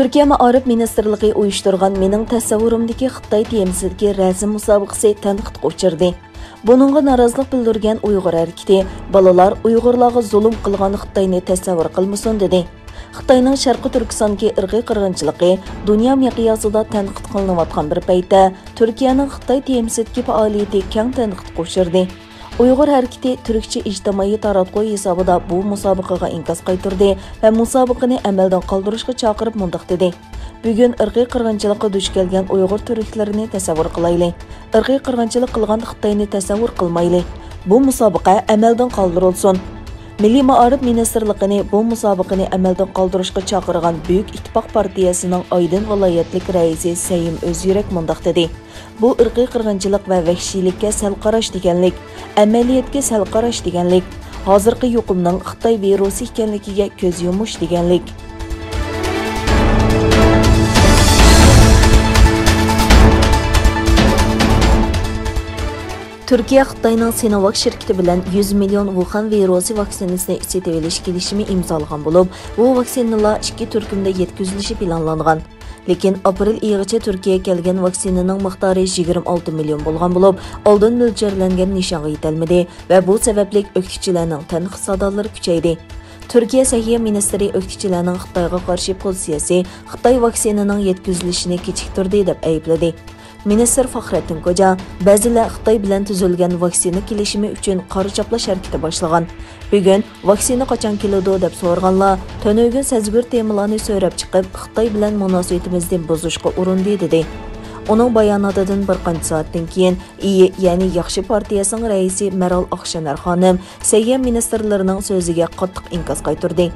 Türkiye Ma'arif Ministerligi uyushtirgan mening tasavvurimdagi Xitoy temsilgi rasm musobaqasi tanqidga uchirdi. Buningga norozilik bildirgan Uyg'ur harakati balalar Uyg'urlarga zulm qilgan Xitoyni tasavvur qilmasin dedi. Xitoyning Sharqi Turkistondagi irqiy qirg'inchiligi dunyo miqyosida tanqid qilinayotgan bir paytda Turkiyaning Xitoy temsilgi faoliyati keng tanqidga uchirdi. Uyg'ur harakati Türkçe ijtimoiy taratquv hisobida bu musobaqaga inkas qaytirdi va musobaqani amaldan qoldirishga chaqirib mundaq dedi. Bugun irqiy qirg'inchilikqa duch kelgan Uyg'ur turklarini tasavvur qilayli. Irqiy qirg'inchilik qilgan Xitoyni tasavvur qilmayli. Bu musobaqa amaldan qoldirilsin. Milliy Ma'arif Ministerligini bu musobaqani amaldan qoldirishga chaqirgan Buyuk Ittifoq partiyasining Aydın viloyatlik raisi Sayim O'zyurak mundaq dedi. Bu irqiy qirg'inchilik va vahshiylikka sal qarash deganlik, amaliyatga sal qarash deganlik, hozirgi yuqumning Xitoy virusi ekanligiga ko'z yumish deganlik. Türkiye Xitoyning Sinovac şirketi bilan 100 million Wuhan virusi vaksinasini sotib olish kelishimi imzolagan bo'lib, bu vaksinalar 2 turkumda yetkazilishi planlangan. Lekin aprel oyigacha Turkiyaga kelgan vaksinaning miqdori 26 million bo'lgan bo'lib, oldin mo'ljallangan nishonga yetolmadi va bu sababli o'qituvchilarning tanqid sadolari kuchaydi. Türkiye Səhiyyə Ministri o'qituvchilarning Xitoyga qarshi pozitsiyasi Xitoy vaksinaning yetkazilishini kechiktirdi deb aybladi. Minister Faxrettin Koca, ba'zilar Xitoy bilan tuzilgan vaksina kelishimi uchun qora chaplash harakati boshlagan. Bugun vaksina qachon keladi deb so'rganlar, to'nugin sazgur temalarni so'rab chiqib, Xitoy bilan munosabatimizni buzishga urindi dedi. Uning bayonotidan bir qancha soatdan keyin ya'ni Yaxshi partiyasining raisi Meral Akşener xonim Səhiyyə ministerlarining so'ziga qattiq inkas qaytardi.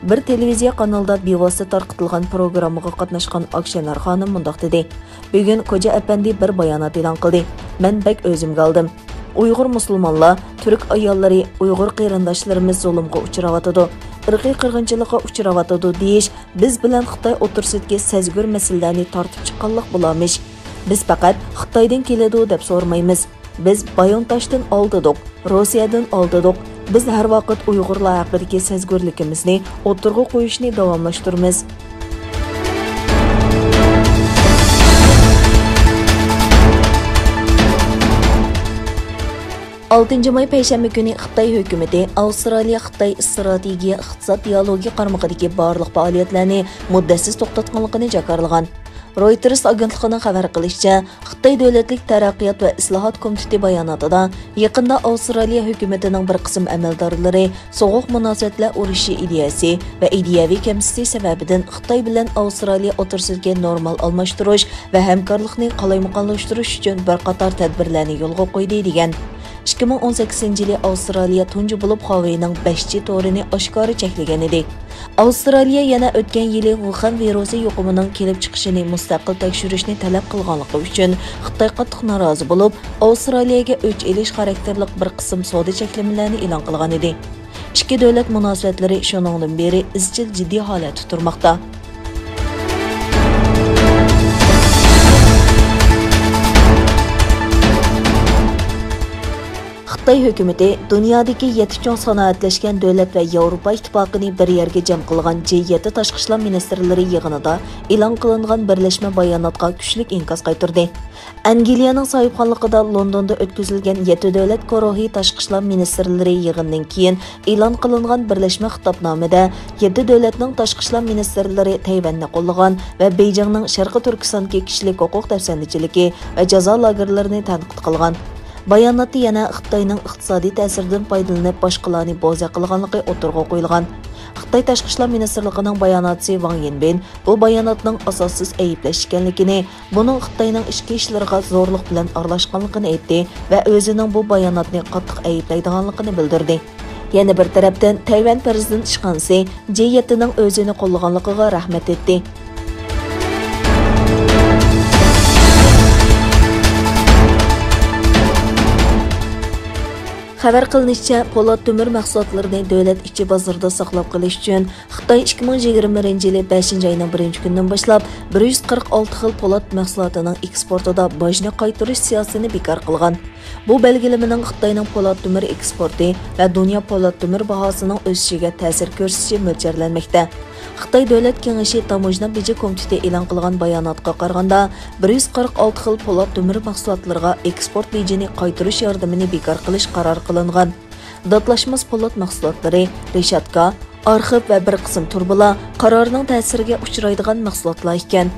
Bir televiziya kanalda bevosita tarqatilgan programmaga qatnashgan Akşener xonim mundaq dedi. Bugun Koca Efendi bir bayonot e'lon qildi. Men bek o'zim qoldim. Uyg'ur musulmonlar, Türk ayollari, Uyg'ur qarindoshlarimiz zulmga uchrayotdi. Irqiy qirg'inchilikqa uchrayotdi deyish biz bilan Xitoy o'tirsidagi sezgur masalalarni tortib chiqqanlik bo'lamish. Biz faqat Xitoydan keladi deb so'rmaymiz. Biz Bayontoshdan oldidik, Rossiyadan oldidik. Biz har vaqt Uyg'urlar haqidagi sezgurligimizni o'tirg'i qo'yishni davomlashtiramiz. 6 may payshanba kuni Xitoy hukumati Avstraliya-Xitoy strategiya iqtisod dialogi qarmog'idagi barliq faoliyatlarni muddatsiz to'xtatganligini jakarlagan. Reuters agentligining xabar qilishicha, Xitoy davlatlik taraqqiyot va islohot komiteti bayonotida yaqinda Avstraliya hukumatining bir qism amaldorlari so'g'uq munosabatlar urushi ideyasi va ideyaviy kamsitlik sababidan Xitoy bilan Avstraliya o'tirsidagi normal almashtirish va hamkorlikni qalaymaqonlashtirish uchun bir qator tadbirlarni yo'lga qo'ydi degan. 2018-yili Avstraliya tunji bo'lib Huawei'ning 5G to'rini oshkora cheklagan edi. Avstraliya yana o'tgan yili Wuhan virusi yuqumining kelib chiqishini mustaqil tekshirishni talab qilganligi uchun Xitoy qattiq norozi bo'lib, Avstraliyaga o'ch elish xarakterlik bir qism savdo cheklamalarini e'lon qilgan edi. Ikki davlat munosabatlari shuningdan beri izchil jiddiy holatda turmoqda. Xitoy hukumati dunyodagi 7 chong sanoatlashgan davlat va Yevropa ittifoqini bir yerga jam qilgan G7 tashqi ishlar ministrlari yig'inida e'lon qilingan birlashma bayonotga kuchli inkas qaytardi. Angliyaning sohibxonligida Londonda o'tkazilgan 7 davlat guruhi tashqi ishlar ministrlari yig'inidan keyin e'lon qilingan birlashma xitobnomada 7 davlatning tashqi ishlar ministrlari Tayvanni qo'llagan va Beyjingning Sharqi Turkistondagi kishilik huquq tafsandchiligi va jazo lagerlarini tanqid qilgan. Bayonotda yana Xitoyning iqtisodiy ta'siridan foydalanib boshqalarni bo'za qilganligi o'tirg'a qo'yilgan. Xitoy tashqi ishlar ministrligining bayonotchisi Wang Yinbin bu bayonotning asossiz ayblash ekanligini, buning Xitoyning ichki ishlariga zo'rlik bilan aralashganligini aytdi va o'zining bu bayonotni qattiq ayblaydiganligini bildirdi. Yana bir tarafdan Tayvan prezident ishxonasi G7ning o'zini qo'llaganligiga rahmat etdi. Xabar qilinishicha, po'lat temir mahsulotlarini davlat ichi bozorda saqlab qolish uchun Xitoy 2021-yil 5-oyning 1-kunidan boshlab 146 xil po'lat mahsulotining eksportida bojni qaytarish siyosatini bekor qilgan. Bu belgilamaning Xitoyning po'lat temir eksporti va dunyo po'lat temir bahosining o'sishiga ta'sir ko'rsatishi mo'ljallanmoqda. Xitoy Davlat Kengashi Tamojna beji komiteti e'lon qilgan bayonotga qaraganda 146 xil po'lat temir mahsulotlariga eksport bejini qaytarish yordamini bekor qilish qaror qilingan. Datlashmas po'lat mahsulotlari, reshatka, arxiv va bir qism turbalar qarorning ta'siriga uchraydigan mahsulotlar ekan.